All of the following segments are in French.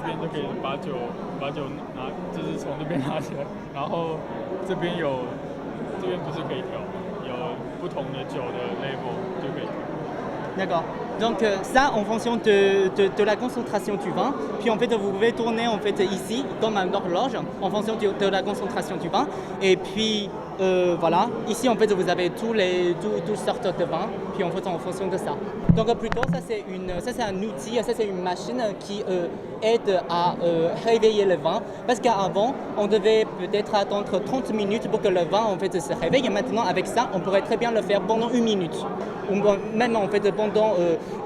边就可以把酒拿，就是从这边拿起来，然后这边不是可以调，有不同的酒的 label 就可以调。D'accord. Donc ça en fonction de la concentration du vin. Puis en fait vous pouvez tourner en fait ici comme une horloge en fonction de la concentration du vin. Et puis voilà, ici en fait vous avez toutes sortes de vins. Puis en fait en fonction de ça. Donc plutôt ça c'est un outil, ça c'est une machine qui aide à réveiller le vin. Parce qu'avant on devait peut-être attendre 30 minutes pour que le vin en fait se réveille. Et maintenant avec ça on pourrait très bien le faire pendant 1 minute. Ou même en fait pendant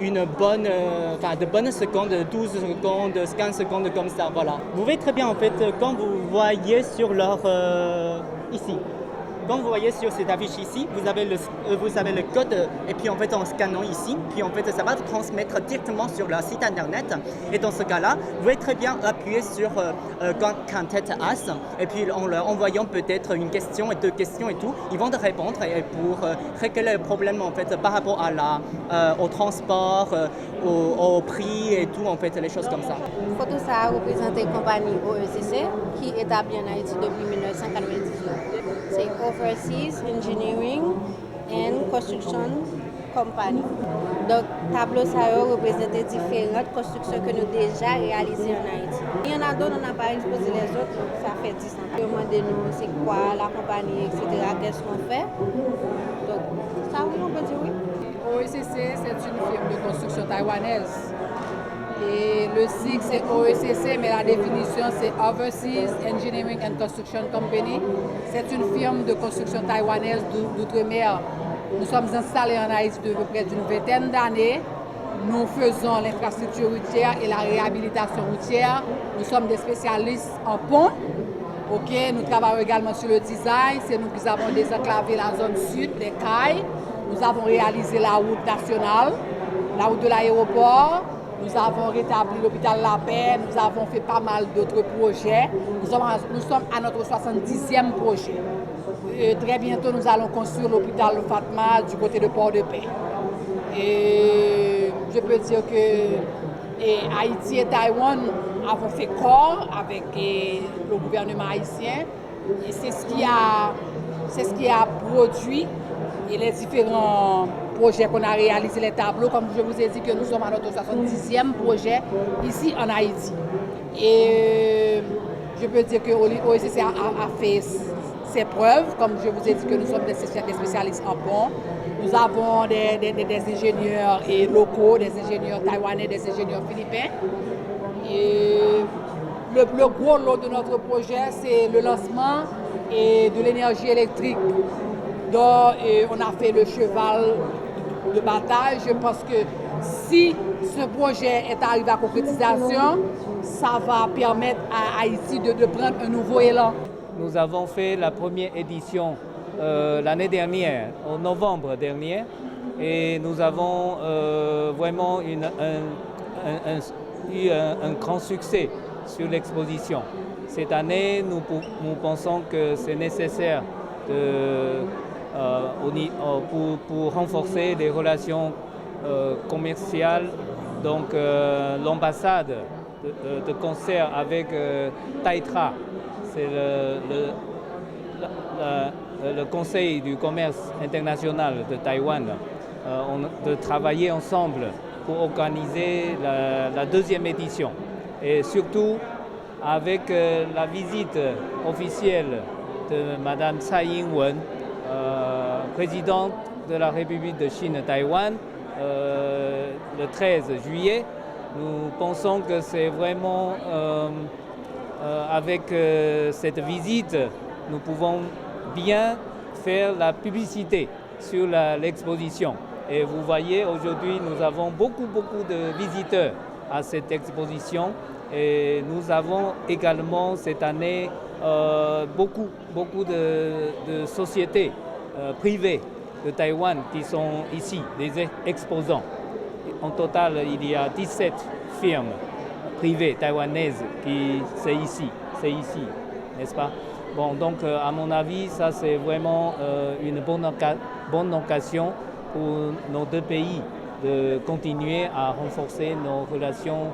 de bonnes secondes, 12 secondes, 15 secondes comme ça, voilà. Vous voyez très bien en fait quand vous voyez sur leur ici. Quand vous voyez sur cette affiche ici, vous avez le code et puis en fait en scannant ici, puis en fait ça va transmettre directement sur leur site internet. Et dans ce cas-là, vous pouvez très bien appuyer sur Contact Us et puis en leur envoyant peut-être une question et 2 questions et tout, ils vont te répondre et pour régler le problème en fait par rapport au transport, au prix et tout en fait les choses comme ça. Photosa a représenté la compagnie OECC qui est établie en Haïti depuis 1998. C'est Overseas Engineering and Construction Company. Donc, tableau ça représente différentes constructions que nous avons déjà réalisées en Haïti. Il y en a d'autres, on n'a pas exposé les autres, ça fait 10 ans. Demandez-nous c'est quoi la compagnie, etc., qu'est-ce qu'on fait. Donc, ça, oui, on peut dire oui. OECC, c'est une firme de construction taïwanaise. Et le SIG, c'est OECC, mais la définition, c'est Overseas Engineering and Construction Company. C'est une firme de construction taïwanaise d'outre-mer. Nous sommes installés en Haïti depuis près d'une vingtaine d'années. Nous faisons l'infrastructure routière et la réhabilitation routière. Nous sommes des spécialistes en pont. Okay. Nous travaillons également sur le design. C'est nous qui avons désenclavé la zone sud, les Cailles. Nous avons réalisé la route nationale, la route de l'aéroport. Nous avons rétabli l'hôpital La Paix, nous avons fait pas mal d'autres projets. Nous sommes à notre 70e projet. Très bientôt, nous allons construire l'hôpital Fatma du côté de Port-de-Paix. Et je peux dire que Haïti et Taïwan avons fait corps avec le gouvernement haïtien. Et c'est ce qui a produit et les différents projets qu'on a réalisés, les tableaux, comme je vous ai dit que nous sommes à notre 70e projet ici en Haïti. Et je peux dire que l'OECC a fait ses preuves, comme je vous ai dit que nous sommes des spécialistes en pont. Nous avons des ingénieurs locaux, des ingénieurs taïwanais, des ingénieurs philippins. Et le gros lot de notre projet, c'est le lancement de l'énergie électrique. Donc, on a fait le cheval de bataille. Je pense que si ce projet est arrivé à concrétisation, ça va permettre à Haïti de prendre un nouveau élan. Nous avons fait la première édition l'année dernière, en novembre dernier, et nous avons vraiment eu un grand succès sur l'exposition. Cette année, nous pensons que c'est nécessaire pour renforcer les relations commerciales. Donc l'ambassade de concert avec Taitra, c'est le Conseil du commerce international de Taïwan, de travailler ensemble pour organiser la deuxième édition. Et surtout avec la visite officielle de Madame Tsai Ing-wen, présidente de la République de Chine-Taïwan, le 13 juillet. Nous pensons que c'est vraiment, avec cette visite, nous pouvons bien faire la publicité sur l'exposition. Et vous voyez, aujourd'hui, nous avons beaucoup de visiteurs à cette exposition. Et nous avons également cette année beaucoup de sociétés privées de Taïwan qui sont ici, des exposants. En total, il y a 17 firmes privées taïwanaises qui c'est ici, n'est-ce pas? Bon, donc à mon avis, ça c'est vraiment une bonne occasion pour nos deux pays de continuer à renforcer nos relations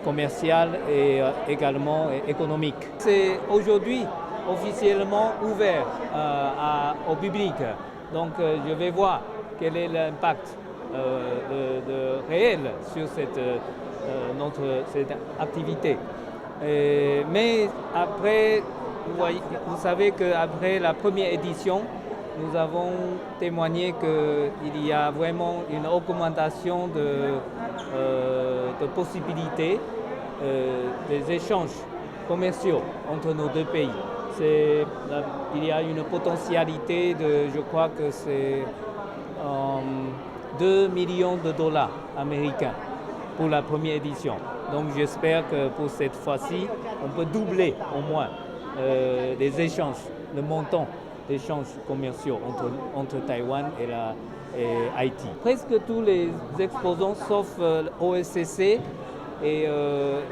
commercial et également économique. C'est aujourd'hui officiellement ouvert au public. Donc je vais voir quel est l'impact réel sur cette activité. Mais après, vous savez qu'après la première édition, nous avons témoigné qu'il y a vraiment une augmentation de possibilités des échanges commerciaux entre nos deux pays. Il y a une potentialité je crois que c'est 2 millions de dollars américains pour la première édition. Donc j'espère que pour cette fois-ci, on peut doubler au moins les échanges, le montant d'échanges commerciaux entre Taïwan et Haïti. Presque tous les exposants, sauf l'OSCC et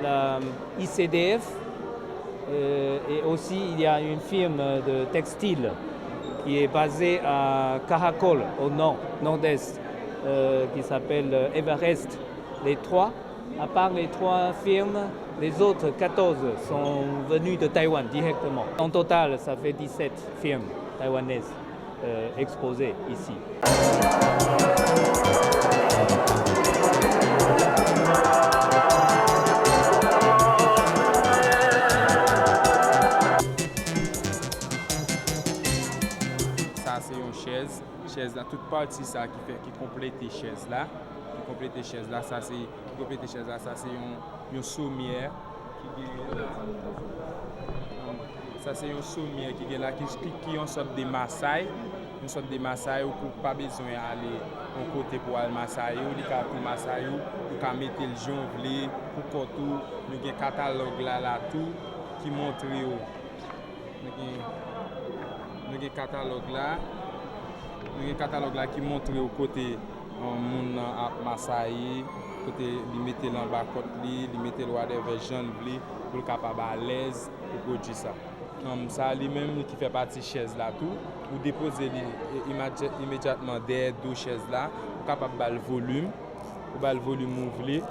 la ICDF, et aussi il y a une firme de textile qui est basée à Caracol, au nord-est, qui s'appelle Everest. Les trois, à part les 3 firmes, les autres 14 sont venus de Taïwan directement. En total, ça fait 17 firmes taïwanaises exposées ici. Ça, c'est une chaise. Chaise là, toute partie ça qui complète les chaises là. Ça c'est une sommière qui est là qui est une sorte de massaille, où pour pas besoin aller au côté pour aller massaille, ou pour massaille ou pour mettre le jongle pour tout, nous avons un catalogue là tout qui montre nous catalogue là qui montre au côté moun a massaille côté li mettre en bas côté li mettre le whatever genre pour capable à l'aise pour produire ça. Ça lui même qui fait partie chaise là tout ou déposer immédiatement derrière deux chaises là pour capable le volume ouvrir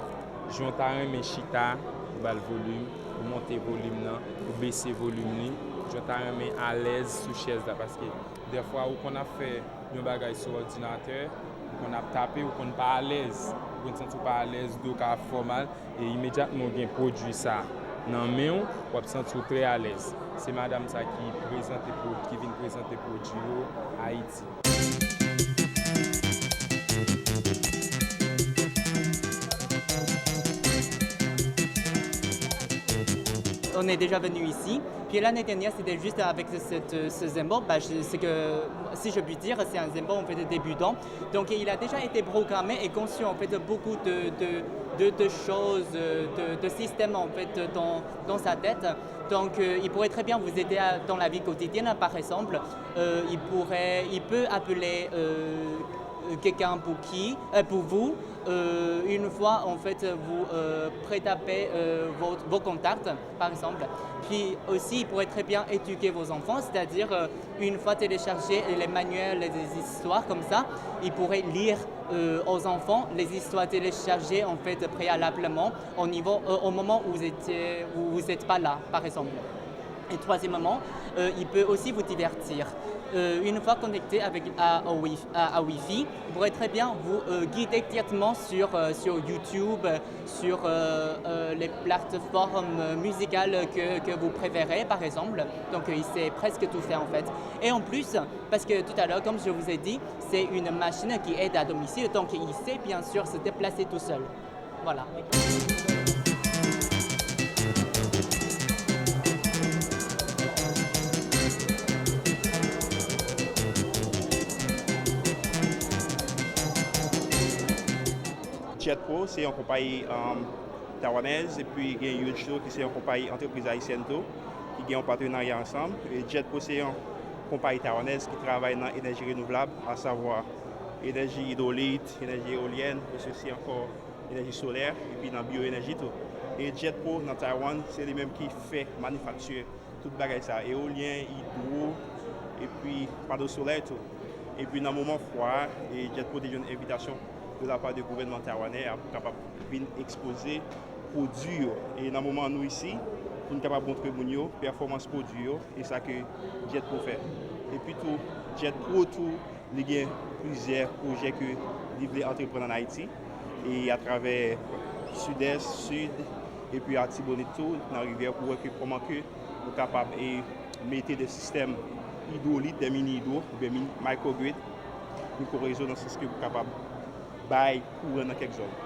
jontarin mais chita pour le volume pour monter volume là pour baisser volume ni jontarin mais à l'aise sous chaise là parce que des fois où qu'on a fait un bagage sur ordinateur qu'on a tapé ou qu'on n'est pas à l'aise, qu'on ne se sent pas à l'aise, donc à formal et immédiatement on produit ça. Dans le main, on se sent très à l'aise. C'est madame ça qui vient présenter produit à Haïti. On est déjà venu ici. Puis l'année dernière, c'était juste avec ce Zembo. Si je puis dire, c'est un Zembo en fait débutant. Donc il a déjà été programmé et conçu en fait beaucoup de choses, de systèmes en fait dans sa tête. Donc il pourrait très bien vous aider dans la vie quotidienne. Par exemple, il peut appeler quelqu'un pour vous. Une fois en fait vous prétapez vos contacts par exemple, puis aussi il pourrait très bien éduquer vos enfants, c'est-à-dire une fois téléchargé les manuels, les histoires comme ça, il pourrait lire aux enfants les histoires téléchargées en fait préalablement au moment où vous n'êtes pas là par exemple. Et troisièmement, il peut aussi vous divertir. Une fois connecté à Wi-Fi, vous pourrez très bien vous guider directement sur YouTube, sur les plateformes musicales que vous préférez par exemple. Donc il sait presque tout faire en fait. Et en plus, parce que tout à l'heure, comme je vous ai dit, c'est une machine qui aide à domicile, donc il sait bien sûr se déplacer tout seul. Voilà. JetPro, c'est une compagnie taïwanaise, et puis il y a Yujito, qui est une compagnie entreprise haïtienne qui a un partenariat ensemble. Et JetPro, c'est une compagnie taïwanaise qui travaille dans l'énergie renouvelable, à savoir énergie hydraulique, énergie éolienne, et aussi encore énergie solaire, et puis dans la bioénergie tout. Et JetPro, dans Taïwan, c'est les mêmes qui fait manufacture tout le bagage ça, éolien, hydro, et puis panneau solaire tout. Et puis dans le moment froid, et JetPro a une invitation de la part du gouvernement taïwanais pour capable venir exposer produit. Et dans le moment nous ici, pour nous capables de montrer la performance produit, et ça que Jet Pro fait. Et puis tout, Jet Pro, il y a plusieurs projets que il veut entreprendre en Haïti. Et à travers Sud-Est, Sud, et puis Artibonite tout, dans la rivière, pour voir comment que nous sommes capables de mettre des systèmes hydrauliques, des mini-hydro, des microgrids, micro-réseaux dans ce que nous sommes capables de bailler courant dans quelques zones.